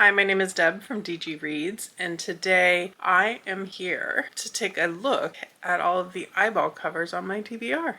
Hi, my name is Deb from DG Reads, and today I am here to take a look at all of the eyeball covers on my TBR.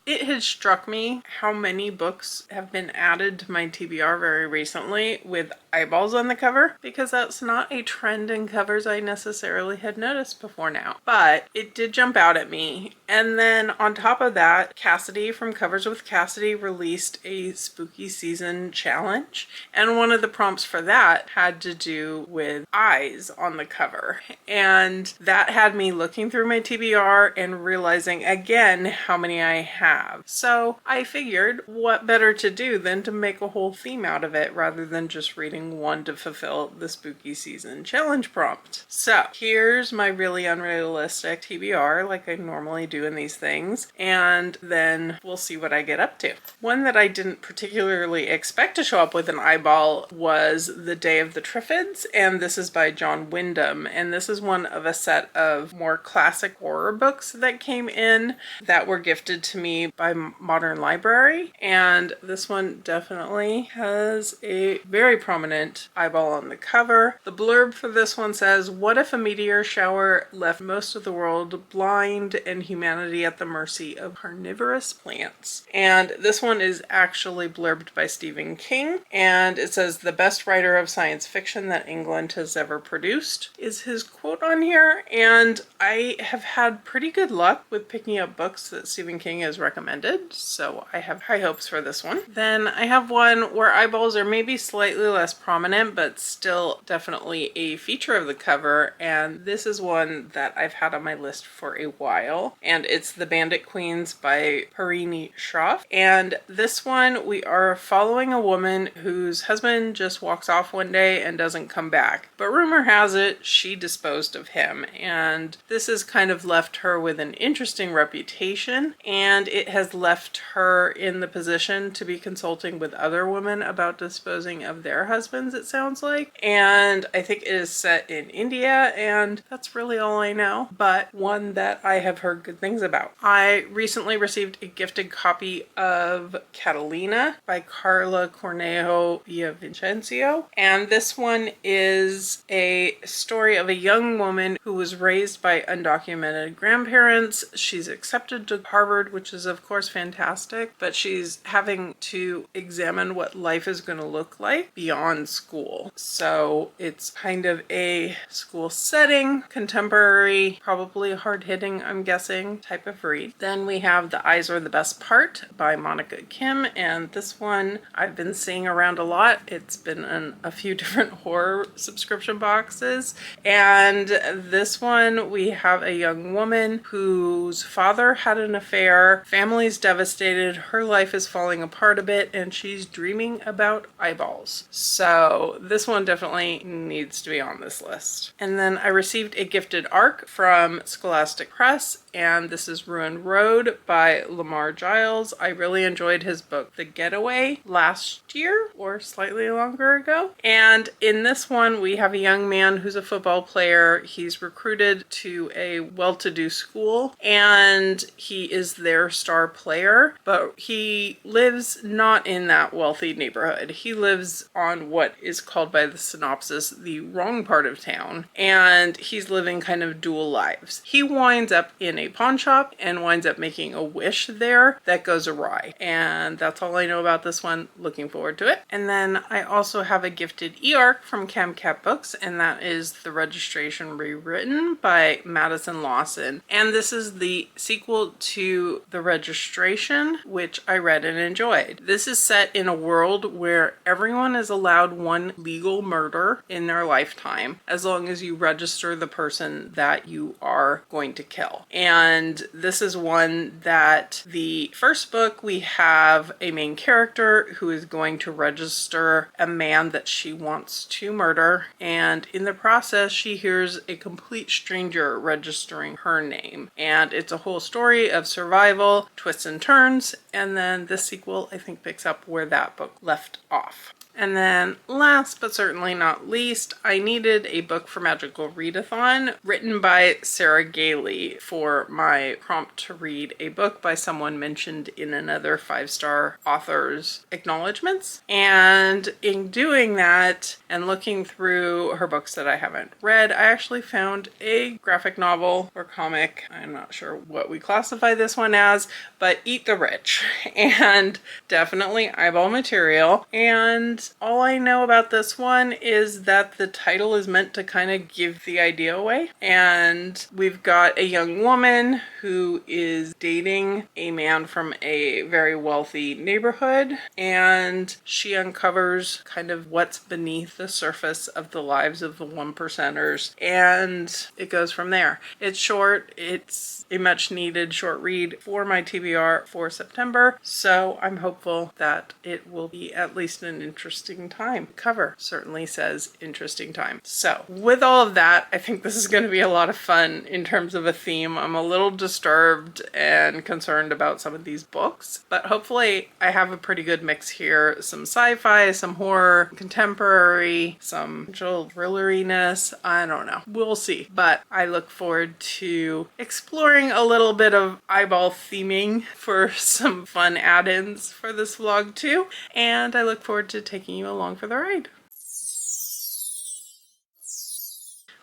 It has struck me how many books have been added to my TBR very recently with eyeballs on the cover, because that's not a trend in covers I necessarily had noticed before now. But it did jump out at me. And then on top of that, Cassidy from Covers with Cassidy released a spooky season challenge. And one of the prompts for that had to do with eyes on the cover. And that had me looking through my TBR and realizing again how many I have. So I figured what better to do than to make a whole theme out of it rather than just reading one to fulfill the spooky season challenge prompt. So here's my really unrealistic TBR like I normally do in these things, and then we'll see what I get up to. One that I didn't particularly expect to show up with an eyeball was The Day of the Triffids, and this is by John Wyndham, and this is one of a set of more classic horror books that came in that were gifted to me by Modern Library, and this one definitely has a very prominent eyeball on the cover. The blurb for this one says, "What if a meteor shower left most of the world blind and humanity at the mercy of carnivorous plants?" And this one is actually blurbed by Stephen King, and it says, "The best writer of science fiction that England has ever produced," is his quote on here, and I have had pretty good luck with picking up books that Stephen King has recommended, so I have high hopes for this one. Then I have one where eyeballs are maybe slightly less prominent, but still definitely a feature of the cover, and this is one that I've had on my list for a while, and it's The Bandit Queens by Parini Shroff. And this one, we are following a woman whose husband just walks off one day and doesn't come back, but rumor has it she disposed of him, and this has kind of left her with an interesting reputation, and it has left her in the position to be consulting with other women about disposing of their husbands, it sounds like. And I think it is set in India, and that's really all I know, but one that I have heard good things about. I recently received a gifted copy of Catalina by Carla Cornejo Villavicencio, and this one is a story of a young woman who was raised by undocumented grandparents. She's accepted to Harvard, which is of course fantastic, but she's having to examine what life is going to look like beyond school. So it's kind of a school setting, contemporary, probably hard-hitting, I'm guessing, type of read. Then we have The Eyes Are the Best Part by Monica Kim, and this one I've been seeing around a lot. It's been in a few different horror subscription boxes, and this one we have a young woman whose father had an affair, family's devastated, her life is falling apart a bit, and she's dreaming about eyeballs. So this one definitely needs to be on this list. And then I received a gifted ARC from Scholastic Press, and this is Ruined Road by Lamar Giles. I really enjoyed his book The Getaway last year or slightly longer ago. And in this one we have a young man who's a football player. He's recruited to a well-to-do school and he is their star player, but he lives not in that wealthy neighborhood. He lives on what is called by the synopsis the wrong part of town, and he's living kind of dual lives. He winds up in a pawn shop and winds up making a wish there that goes awry, and that's all I know about this one. Looking forward to it. And then I also have a gifted e-arc from CamCat Books, and that is The Registration Rewritten by Madison Lawson, and this is the sequel to The Registration, which I read and enjoyed. This is set in a world where everyone is allowed one legal murder in their lifetime as long as you register the person that you are going to kill. And this is one that the first book we have a main character who is going to register a man that she wants to murder, and in the process she hears a complete stranger registering her name, and it's a whole story of survival, twists and turns, and then the sequel I think picks up where that book left off. And then last but certainly not least, I needed a book for Magical Readathon written by Sarah Gailey for my prompt to read a book by someone mentioned in another 5-star author's acknowledgements. And in doing that and looking through her books that I haven't read, I actually found a graphic novel or comic. I'm not sure what we classify this one as, but Eat the Rich. And definitely eyeball material. And all I know about this one is that the title is meant to kind of give the idea away. And we've got a young woman who is dating a man from a very wealthy neighborhood, and she uncovers kind of what's beneath the surface of the lives of the one percenters, and it goes from there. It's short. It's a much needed short read for my TBR for September, so I'm hopeful that it will be at least an interesting time. The cover certainly says interesting time. So with all of that, I think this is going to be a lot of fun in terms of a theme. I'm a little disturbed and concerned about some of these books, but hopefully I have a pretty good mix here. Some sci-fi, some horror, contemporary, some thrilleriness. I don't know. We'll see. But I look forward to exploring a little bit of eyeball theming for some fun add-ins for this vlog too. And I look forward to taking you along for the ride.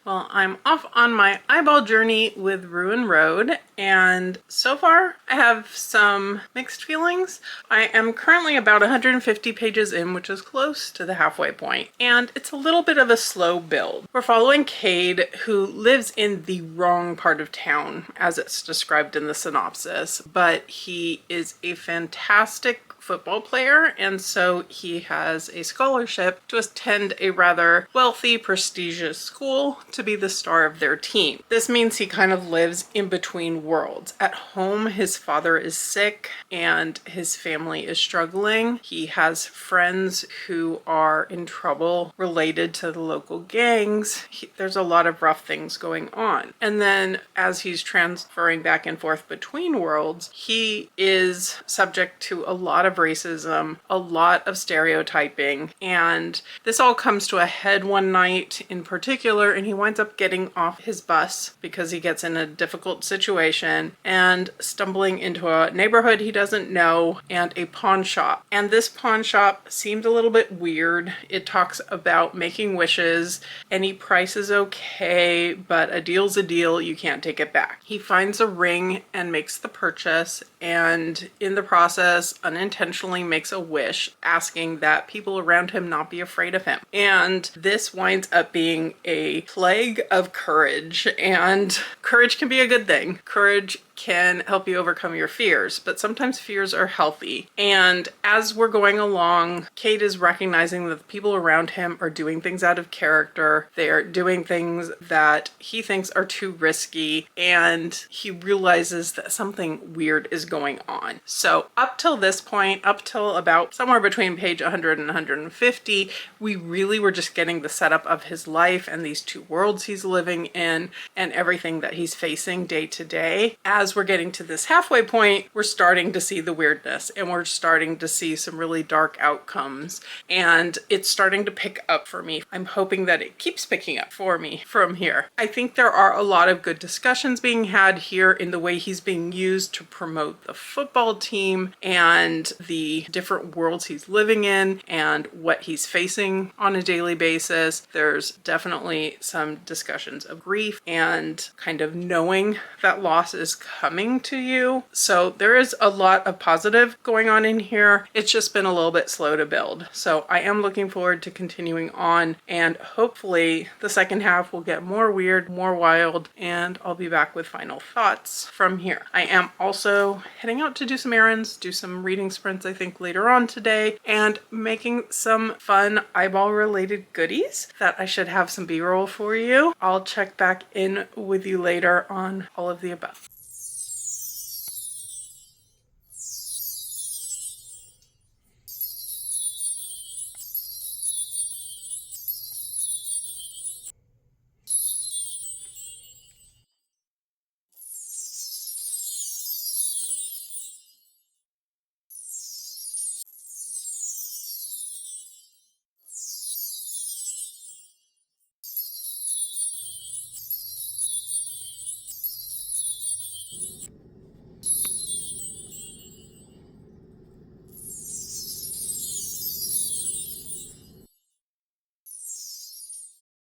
Well, I'm off on my eyeball journey with Ruin Road, and so far I have some mixed feelings. I am currently about 150 pages in, which is close to the halfway point, and it's a little bit of a slow build. We're following Cade, who lives in the wrong part of town, as it's described in the synopsis, but he is a fantastic football player, and so he has a scholarship to attend a rather wealthy, prestigious school to be the star of their team. This means he kind of lives in between worlds. At home, his father is sick and his family is struggling. He has friends who are in trouble related to the local gangs. There's a lot of rough things going on. And then as he's transferring back and forth between worlds, he is subject to a lot of racism, a lot of stereotyping, and this all comes to a head one night in particular, and he winds up getting off his bus because he gets in a difficult situation and stumbling into a neighborhood he doesn't know and a pawn shop. And this pawn shop seemed a little bit weird. It talks about making wishes. Any price is okay, but a deal's a deal. You can't take it back. He finds a ring and makes the purchase, and in the process unintentionally makes a wish asking that people around him not be afraid of him. And this winds up being a plague of courage, and courage can be a good thing. Courage can help you overcome your fears, but sometimes fears are healthy. And as we're going along, Cade is recognizing that the people around him are doing things out of character. They are doing things that he thinks are too risky, and he realizes that something weird is going on. So up till this point, up till about somewhere between page 100 and 150, we really were just getting the setup of his life and these two worlds he's living in and everything that he's facing day to day. As we're getting to this halfway point, we're starting to see the weirdness, and we're starting to see some really dark outcomes, and it's starting to pick up for me. I'm hoping that it keeps picking up for me from here. I think there are a lot of good discussions being had here in the way he's being used to promote the football team and the different worlds he's living in and what he's facing on a daily basis. There's definitely some discussions of grief and kind of knowing that loss is coming to you. So there is a lot of positive going on in here. It's just been a little bit slow to build. So I am looking forward to continuing on, and hopefully the second half will get more weird, more wild, and I'll be back with final thoughts from here. I am also heading out to do some errands, do some reading sprints I think later on today, and making some fun eyeball related goodies that I should have some B-roll for you. I'll check back in with you later on all of the above.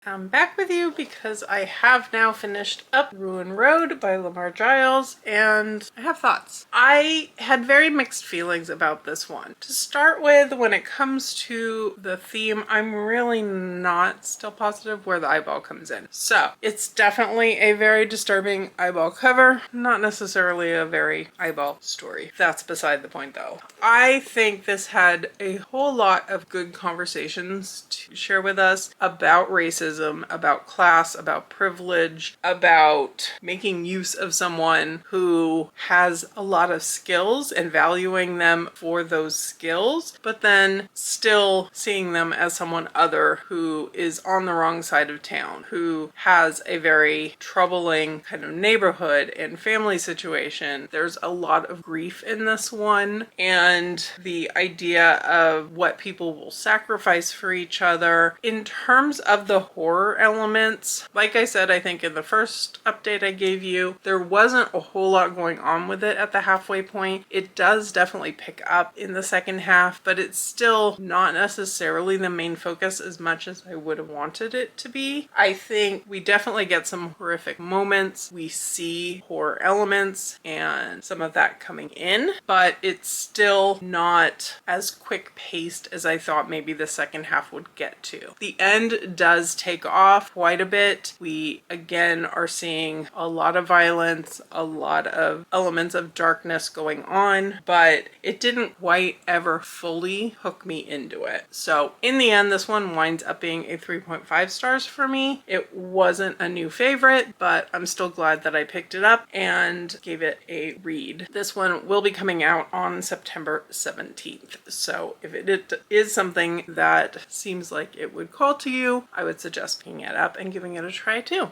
I'm back with you because I have now finished up Ruin Road by Lamar Giles, and I have thoughts. I had very mixed feelings about this one. To start with, when it comes to the theme, I'm really not still positive where the eyeball comes in. So, it's definitely a very disturbing eyeball cover, not necessarily a very eyeball story. That's beside the point though. I think this had a whole lot of good conversations to share with us about racism, about class, about privilege, about making use of someone who has a lot of skills and valuing them for those skills, but then still seeing them as someone other who is on the wrong side of town, who has a very troubling kind of neighborhood and family situation. There's a lot of grief in this one, and the idea of what people will sacrifice for each other. In terms of the horror elements, like I said, I think in the first update I gave you, there wasn't a whole lot going on with it at the halfway point. It does definitely pick up in the second half, but it's still not necessarily the main focus as much as I would have wanted it to be. I think we definitely get some horrific moments. We see horror elements and some of that coming in, but it's still not as quick paced as I thought maybe the second half would get to. The end does take off quite a bit. We again are seeing a lot of violence, a lot of elements of darkness going on, but it didn't quite ever fully hook me into it. So in the end, this one winds up being a 3.5 stars for me. It wasn't a new favorite, but I'm still glad that I picked it up and gave it a read. This one will be coming out on September 17th. So if it is something that seems like it would call to you, I would suggest picking it up and giving it a try too.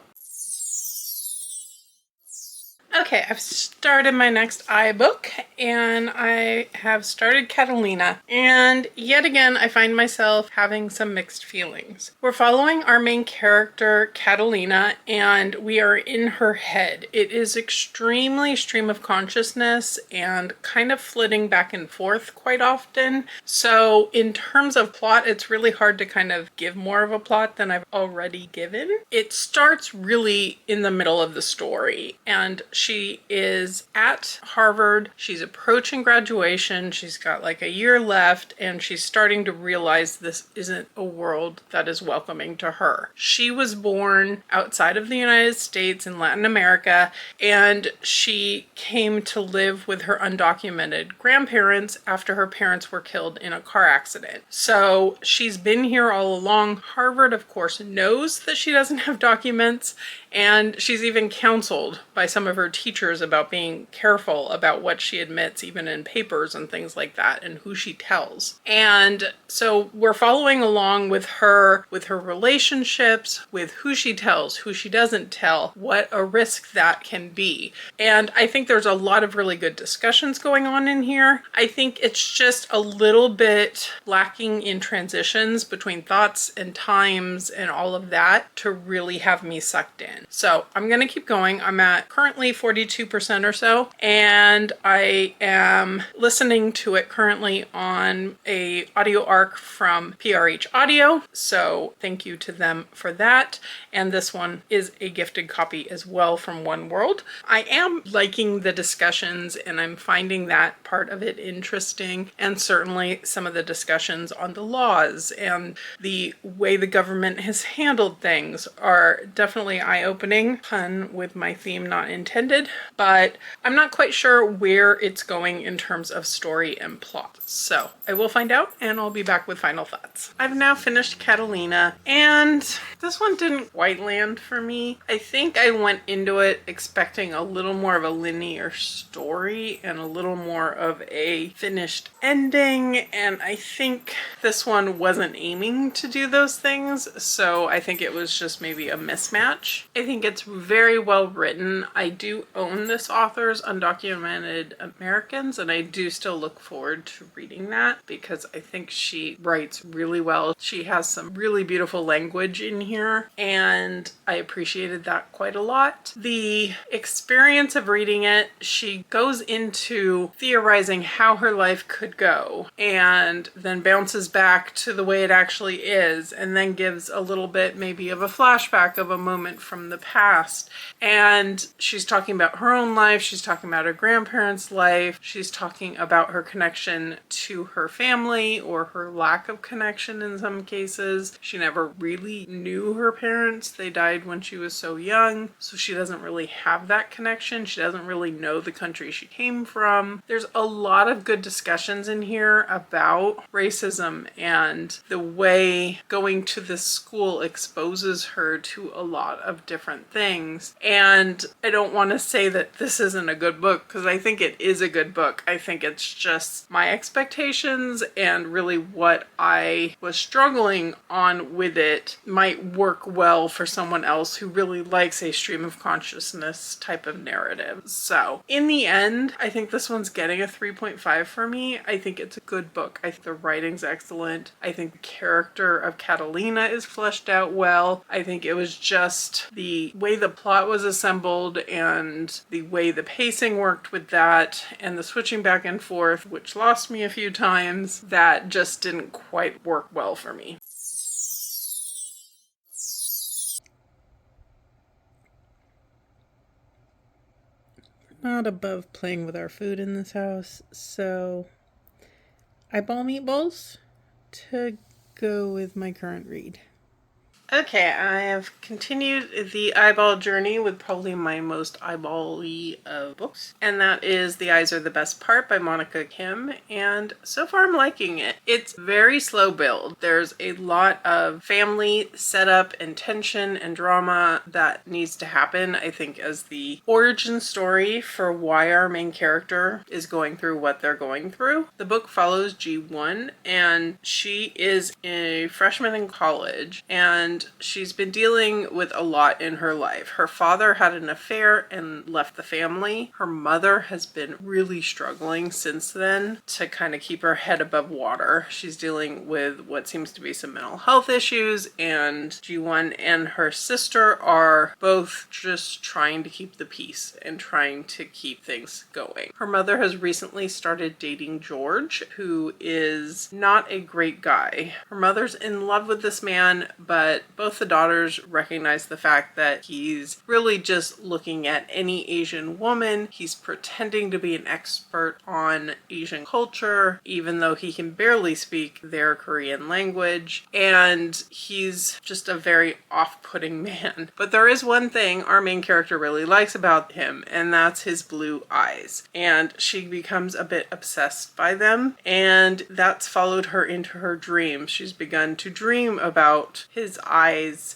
Okay, I've started my next iBook and I have started Catalina, and yet again I find myself having some mixed feelings. We're following our main character Catalina and we are in her head. It is extremely stream of consciousness and kind of flitting back and forth quite often. So in terms of plot, it's really hard to kind of give more of a plot than I've already given. It starts really in the middle of the story, and she is at Harvard. She's approaching graduation. She's got like a year left, and she's starting to realize this isn't a world that is welcoming to her. She was born outside of the United States in Latin America, and she came to live with her undocumented grandparents after her parents were killed in a car accident. So she's been here all along. Harvard, of course, knows that she doesn't have documents, and she's even counseled by some of her teachers about being careful about what she admits, even in papers and things like that, and who she tells. And so we're following along with her relationships, with who she tells, who she doesn't tell, what a risk that can be. And I think there's a lot of really good discussions going on in here. I think it's just a little bit lacking in transitions between thoughts and times and all of that to really have me sucked in. So I'm going to keep going. I'm at currently 42% or so, and I am listening to it currently on a audio arc from PRH Audio. So thank you to them for that. And this one is a gifted copy as well from One World. I am liking the discussions and I'm finding that part of it interesting, and certainly some of the discussions on the laws and the way the government has handled things are definitely eye-opening. Pun with my theme not intended, but I'm not quite sure where it's going in terms of story and plot. So I will find out and I'll be back with final thoughts. I've now finished Catalina, and this one didn't quite land for me. I think I went into it expecting a little more of a linear story and a little more of a finished ending, and I think this one wasn't aiming to do those things, so I think it was just maybe a mismatch. I think it's very well written. I do do own this author's Undocumented Americans, and I do still look forward to reading that because I think she writes really well. She has some really beautiful language in here, and I appreciated that quite a lot. The experience of reading it, she goes into theorizing how her life could go and then bounces back to the way it actually is, and then gives a little bit maybe of a flashback of a moment from the past. And she's talking about her own life, she's talking about her grandparents' life, she's talking about her connection to her family or her lack of connection in some cases. She never really knew her parents. They died when she was so young, so she doesn't really have that connection. She doesn't really know the country she came from. There's a lot of good discussions in here about racism and the way going to this school exposes her to a lot of different things. And I don't want to say that this isn't a good book, because I think it is a good book. I think it's just my expectations and really what I was struggling on with it might work well for someone else who really likes a stream of consciousness type of narrative. So in the end, I think this one's getting a 3.5 for me. I think it's a good book. I think the writing's excellent. I think the character of Catalina is fleshed out well. I think it was just the way the plot was assembled and the way the pacing worked with that and the switching back and forth, which lost me a few times, that just didn't quite work well for me. Not above playing with our food in this house, so eyeball meatballs to go with my current read. Okay, I have continued the eyeball journey with probably my most eyeball-y of books, and that is The Eyes Are the Best Part by Monica Kim, and so far I'm liking it. It's very slow build. There's a lot of family setup and tension and drama that needs to happen, I think, as the origin story for why our main character is going through what they're going through. The book follows G1, and she is a freshman in college, and she's been dealing with a lot in her life. Her father had an affair and left the family. Her mother has been really struggling since then to kind of keep her head above water. She's dealing with what seems to be some mental health issues, and G1 and her sister are both just trying to keep the peace and trying to keep things going. Her mother has recently started dating George, who is not a great guy. Her mother's in love with this man, but both the daughters recognize the fact that he's really just looking at any Asian woman. He's pretending to be an expert on Asian culture, even though he can barely speak their Korean language, and he's just a very off-putting man. But there is one thing our main character really likes about him, and that's his blue eyes. And she becomes a bit obsessed by them, and that's followed her into her dreams. She's begun to dream about his eyes,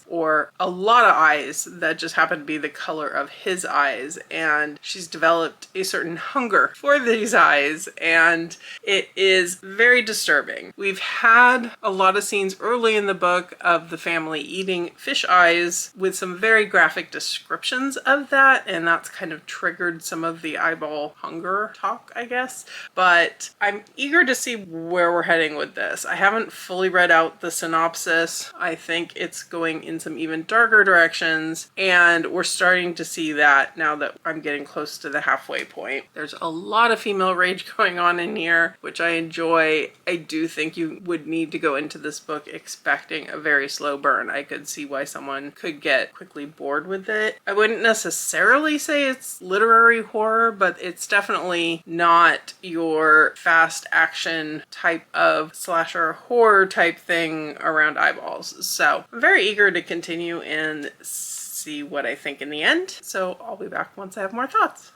or a lot of eyes that just happen to be the color of his eyes, and she's developed a certain hunger for these eyes, and it is very disturbing. We've had a lot of scenes early in the book of the family eating fish eyes with some very graphic descriptions of that, and that's kind of triggered some of the eyeball hunger talk, I guess. But I'm eager to see where we're heading with this. I haven't fully read out the synopsis. I think it's going in some even darker directions, and we're starting to see that now that I'm getting close to the halfway point. There's a lot of female rage going on in here, which I enjoy. I do think you would need to go into this book expecting a very slow burn. I could see why someone could get quickly bored with it. I wouldn't necessarily say it's literary horror, but it's definitely not your fast action type of slasher horror type thing around eyeballs. So I'm very eager to continue and see what I think in the end. So I'll be back once I have more thoughts.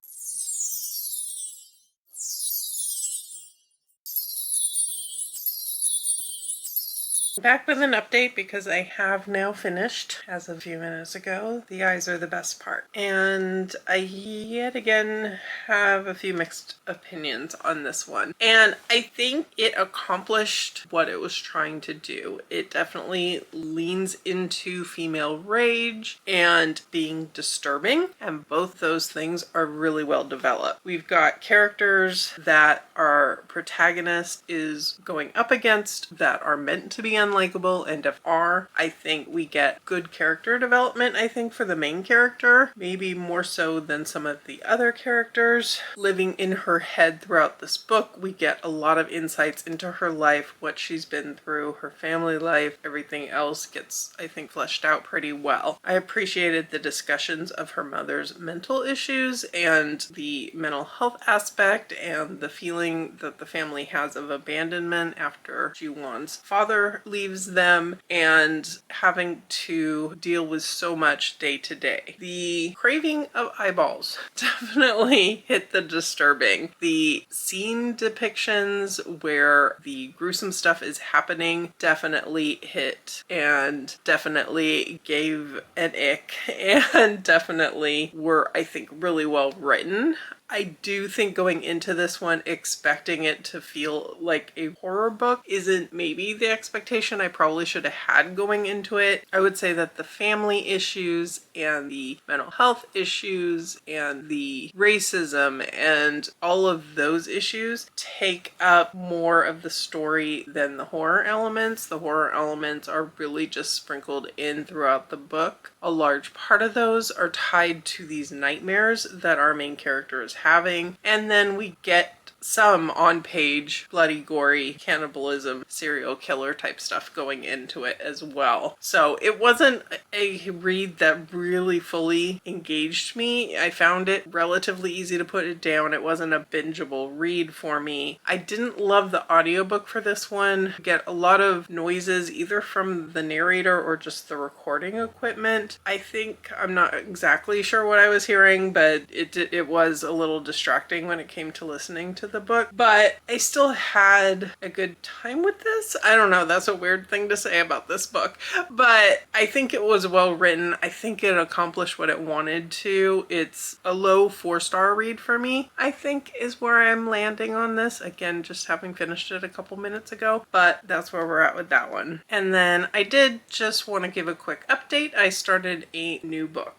Back with an update because I have now finished, as of a few minutes ago, The Eyes Are the Best Part. And I yet again have a few mixed opinions on this one. And I think it accomplished what it was trying to do. It definitely leans into female rage and being disturbing, and both those things are really well developed. We've got characters that our protagonist is going up against that are meant to be unlikable, and if are, I think we get good character development, I think, for the main character, maybe more so than some of the other characters. Living in her head throughout this book, we get a lot of insights into her life, what she's been through, her family life, everything else gets, I think, fleshed out pretty well. I appreciated the discussions of her mother's mental issues and the mental health aspect and the feeling that the family has of abandonment after Ji-won's father leaves them and having to deal with so much day to day. The craving of eyeballs definitely hit the disturbing. The scene depictions where the gruesome stuff is happening definitely hit and definitely gave an ick and definitely were, I think, really well written. I do think going into this one expecting it to feel like a horror book isn't maybe the expectation I probably should have had going into it. I would say that the family issues and the mental health issues and the racism and all of those issues take up more of the story than the horror elements. The horror elements are really just sprinkled in throughout the book. A large part of those are tied to these nightmares that our main character is having, and then we get some on-page bloody, gory cannibalism, serial killer type stuff going into it as well. So it wasn't a read that really fully engaged me. I found it relatively easy to put it down. It wasn't a bingeable read for me. I didn't love the audiobook for this one. Get a lot of noises either from the narrator or just the recording equipment. I think, I'm not exactly sure what I was hearing, but it was a little distracting when it came to listening to the book, but I still had a good time with this. I don't know, that's a weird thing to say about this book, but I think it was well written. I think it accomplished what it wanted to. It's a low 4-star read for me, I think, is where I'm landing on this. Again, just having finished it a couple minutes ago, but that's where we're at with that one. And then I did just want to give a quick update. I started a new book.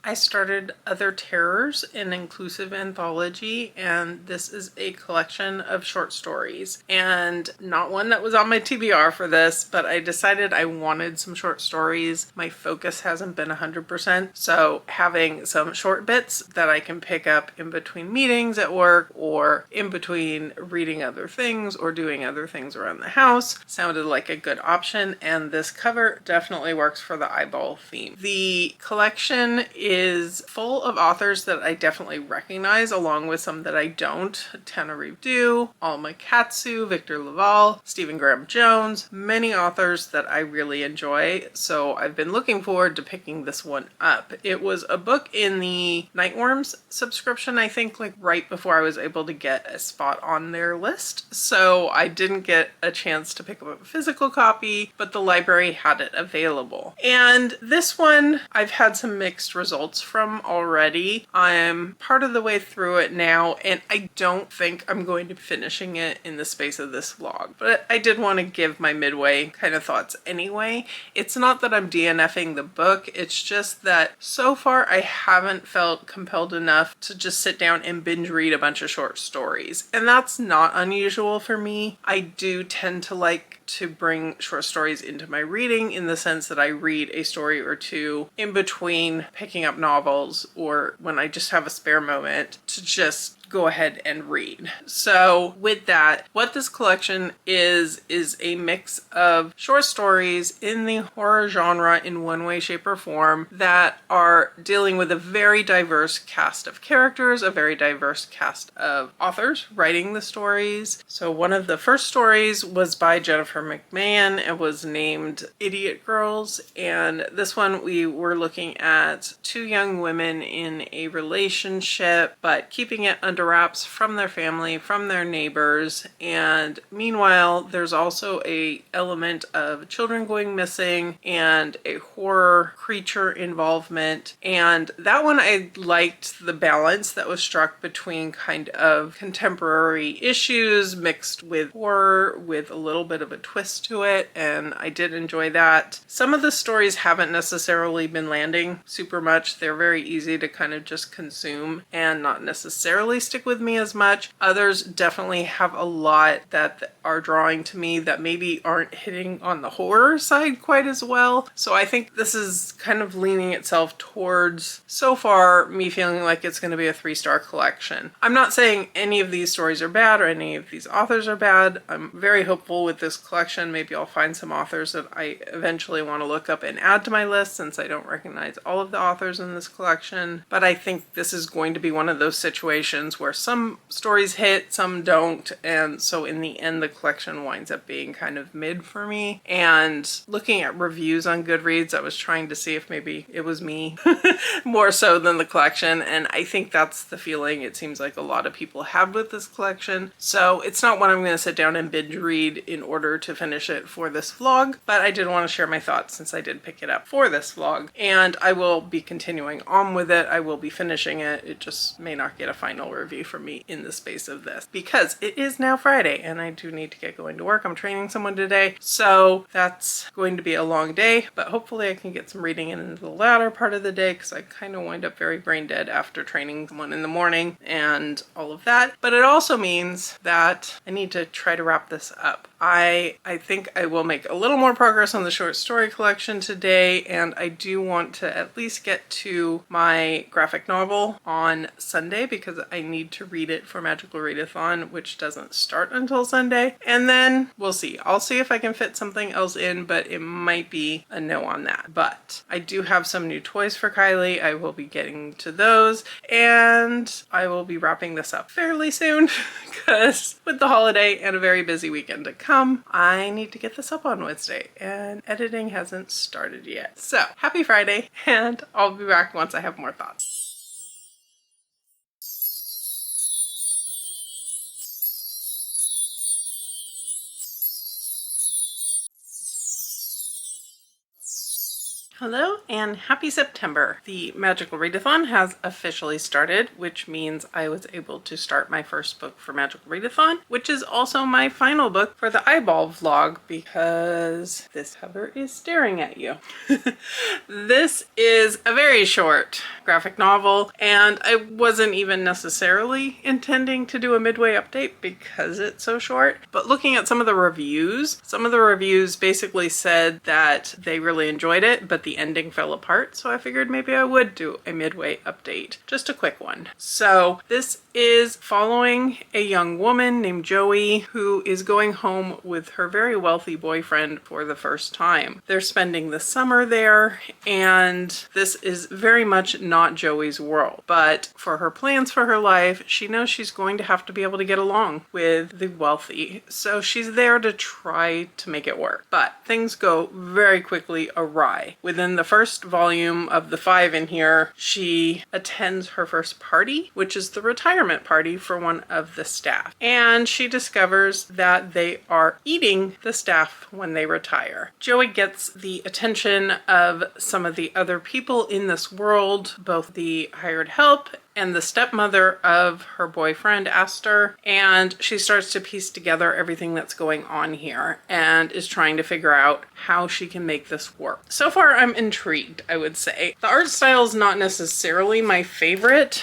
I started Other Terrors, an inclusive anthology, and this is a collection of short stories. And not one that was on my TBR for this, but I decided I wanted some short stories. My focus hasn't been 100%, so having some short bits that I can pick up in between meetings at work or in between reading other things or doing other things around the house sounded like a good option, and this cover definitely works for the eyeball theme. The collection is full of authors that I definitely recognize, along with some that I don't. Tanner Dew, Alma Katsu, Victor Laval, Stephen Graham Jones, many authors that I really enjoy. So I've been looking forward to picking this one up. It was a book in the Nightworms subscription, I think, like right before I was able to get a spot on their list. So I didn't get a chance to pick up a physical copy, but the library had it available. And this one, I've had some mixed results from already. I'm part of the way through it now, and I don't think I'm going to be finishing it in the space of this vlog, but I did want to give my midway kind of thoughts anyway. It's not that I'm DNFing the book, it's just that so far I haven't felt compelled enough to just sit down and binge read a bunch of short stories, and that's not unusual for me. I do tend to like to bring short stories into my reading in the sense that I read a story or two in between picking up novels or when I just have a spare moment to just go ahead and read. So with that, what this collection is a mix of short stories in the horror genre in one way, shape, or form that are dealing with a very diverse cast of characters, a very diverse cast of authors writing the stories. So one of the first stories was by Jennifer McMahon. It was named Idiot Girls, and this one we were looking at two young women in a relationship, but keeping it under under wraps from their family, from their neighbors, and meanwhile there's also a element of children going missing and a horror creature involvement. And that one, I liked the balance that was struck between kind of contemporary issues mixed with horror with a little bit of a twist to it, and I did enjoy that. Some of the stories haven't necessarily been landing super much. They're very easy to kind of just consume and not necessarily stick with me as much. Others definitely have a lot that are drawing to me that maybe aren't hitting on the horror side quite as well. So I think this is kind of leaning itself towards, so far, me feeling like it's going to be a 3-star collection. I'm not saying any of these stories are bad or any of these authors are bad. I'm very hopeful with this collection. Maybe I'll find some authors that I eventually want to look up and add to my list, since I don't recognize all of the authors in this collection. But I think this is going to be one of those situations where some stories hit, some don't, and so in the end the collection winds up being kind of mid for me. And looking at reviews on Goodreads, I was trying to see if maybe it was me more so than the collection, and I think that's the feeling it seems like a lot of people have with this collection. So it's not one I'm going to sit down and binge read in order to finish it for this vlog, but I did want to share my thoughts since I did pick it up for this vlog, and I will be continuing on with it. I will be finishing it. It just may not get a final review from me in the space of this because it is now Friday and I do need to get going to work. I'm training someone today, so that's going to be a long day, but hopefully I can get some reading in the latter part of the day because I kind of wind up very brain dead after training someone in the morning and all of that. But it also means that I need to try to wrap this up. I think I will make a little more progress on the short story collection today, and I do want to at least get to my graphic novel on Sunday because I need to read it for Magical Readathon, which doesn't start until Sunday. And then we'll see. I'll see if I can fit something else in, but it might be a no on that. But I do have some new toys for Kylie. I will be getting to those, and I will be wrapping this up fairly soon because with the holiday and a very busy weekend to come, I need to get this up on Wednesday, and editing hasn't started yet. So happy Friday, and I'll be back once I have more thoughts. Hello and happy September. The Magical Readathon has officially started, which means I was able to start my first book for Magical Readathon, which is also my final book for the eyeball vlog because this cover is staring at you. This is a very short graphic novel, and I wasn't even necessarily intending to do a midway update because it's so short, but looking at some of the reviews basically said that they really enjoyed it, but the ending fell apart, so I figured maybe I would do a midway update. Just a quick one. So this is following a young woman named Joey who is going home with her very wealthy boyfriend for the first time. They're spending the summer there, and this is very much not Joey's world, but for her plans for her life, she knows she's going to have to be able to get along with the wealthy, so she's there to try to make it work. But things go very quickly awry. Within the first volume of the 5 in here, she attends her first party, which is the retirement party for one of the staff. And she discovers that they are eating the staff when they retire. Joey gets the attention of some of the other people in this world, both the hired help and the stepmother of her boyfriend, Aster, and she starts to piece together everything that's going on here and is trying to figure out how she can make this work. So far, I'm intrigued, I would say. The art style is not necessarily my favorite,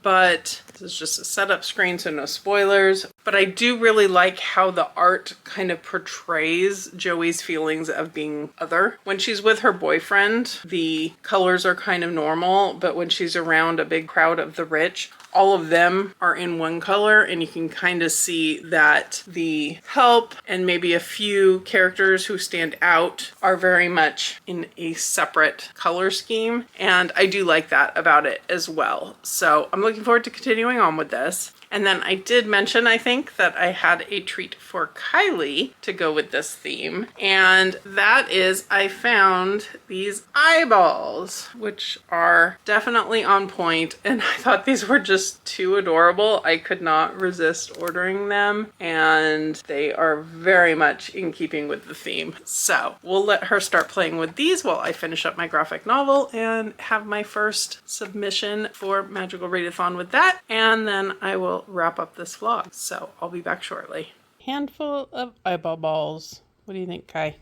but this is just a setup screen, so no spoilers. But I do really like how the art kind of portrays Joey's feelings of being other. When she's with her boyfriend, the colors are kind of normal, but when she's around a big crowd of the rich, all of them are in one color, and you can kind of see that the help and maybe a few characters who stand out are very much in a separate color scheme, and I do like that about it as well. So I'm looking forward to continuing on with this. And then I did mention, I think, that I had a treat for Kylie to go with this theme. And that is, I found these eyeballs, which are definitely on point. And I thought these were just too adorable. I could not resist ordering them. And they are very much in keeping with the theme. So we'll let her start playing with these while I finish up my graphic novel and have my first submission for Magical Readathon with that. And then I will wrap up this vlog. So I'll be back shortly. Handful of eyeball balls. What do you think, Kai?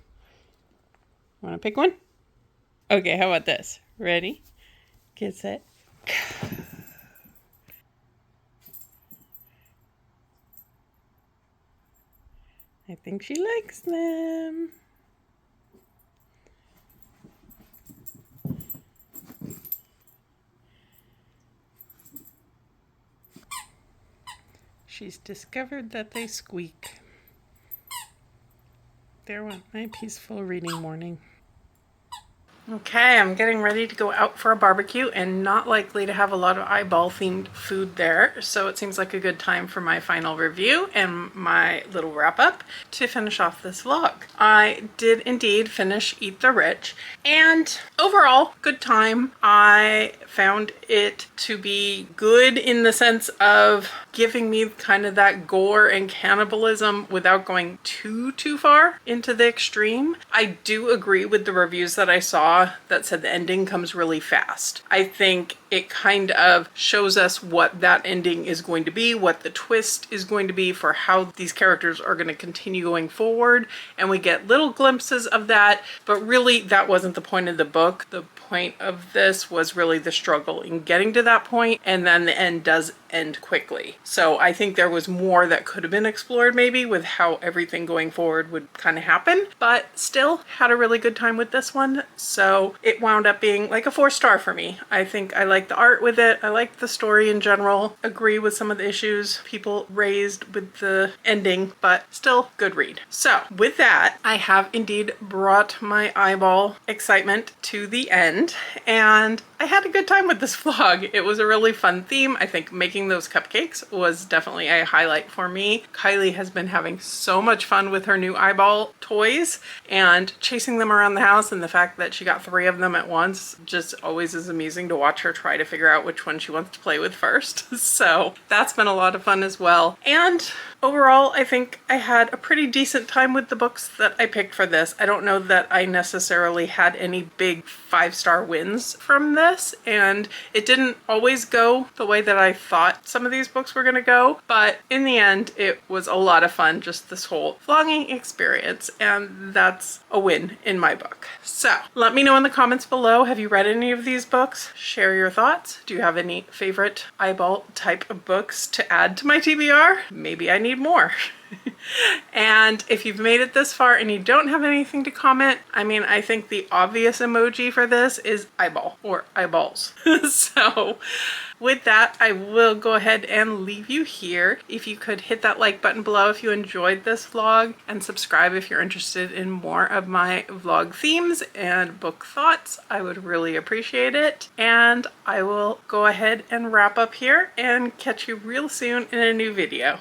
Want to pick one? Okay, how about this? Ready? Get set. I think she likes them. She's discovered that they squeak. There went my peaceful reading morning. Okay, I'm getting ready to go out for a barbecue and not likely to have a lot of eyeball themed food there. So it seems like a good time for my final review and my little wrap up to finish off this vlog. I did indeed finish Eat the Rich, and overall, good time. I found it to be good in the sense of giving me kind of that gore and cannibalism without going too far into the extreme. I do agree with the reviews that I saw that said the ending comes really fast. I think it kind of shows us what that ending is going to be, what the twist is going to be for how these characters are going to continue going forward, and we get little glimpses of that, but really that wasn't the point of the book. The point of this was really the struggle in getting to that point, and then the end does end quickly. So I think there was more that could have been explored maybe with how everything going forward would kind of happen, but still had a really good time with this one. So it wound up being like a 4-star for me. I think I like the art with it. I like the story in general. Agree with some of the issues people raised with the ending, but still good read. So with that, I have indeed brought my eyeball excitement to the end, and I had a good time with this vlog. It was a really fun theme. I think making those cupcakes was definitely a highlight for me. Kylie has been having so much fun with her new eyeball toys and chasing them around the house, and the fact that she got 3 of them at once just always is amusing to watch her try to figure out which one she wants to play with first. So that's been a lot of fun as well. And overall, I think I had a pretty decent time with the books that I picked for this. I don't know that I necessarily had any big 5-star wins from this, and it didn't always go the way that I thought some of these books were gonna go, but in the end it was a lot of fun, just this whole vlogging experience, and that's a win in my book. So let me know in the comments below, have you read any of these books? Share your thoughts. Do you have any favorite eyeball type of books to add to my TBR? Maybe I need more. And if you've made it this far and you don't have anything to comment, I mean, I think the obvious emoji for this is eyeball or eyeballs. So with that, I will go ahead and leave you here. If you could hit that like button below if you enjoyed this vlog, and subscribe if you're interested in more of my vlog themes and book thoughts, I would really appreciate it. And I will go ahead and wrap up here and catch you real soon in a new video.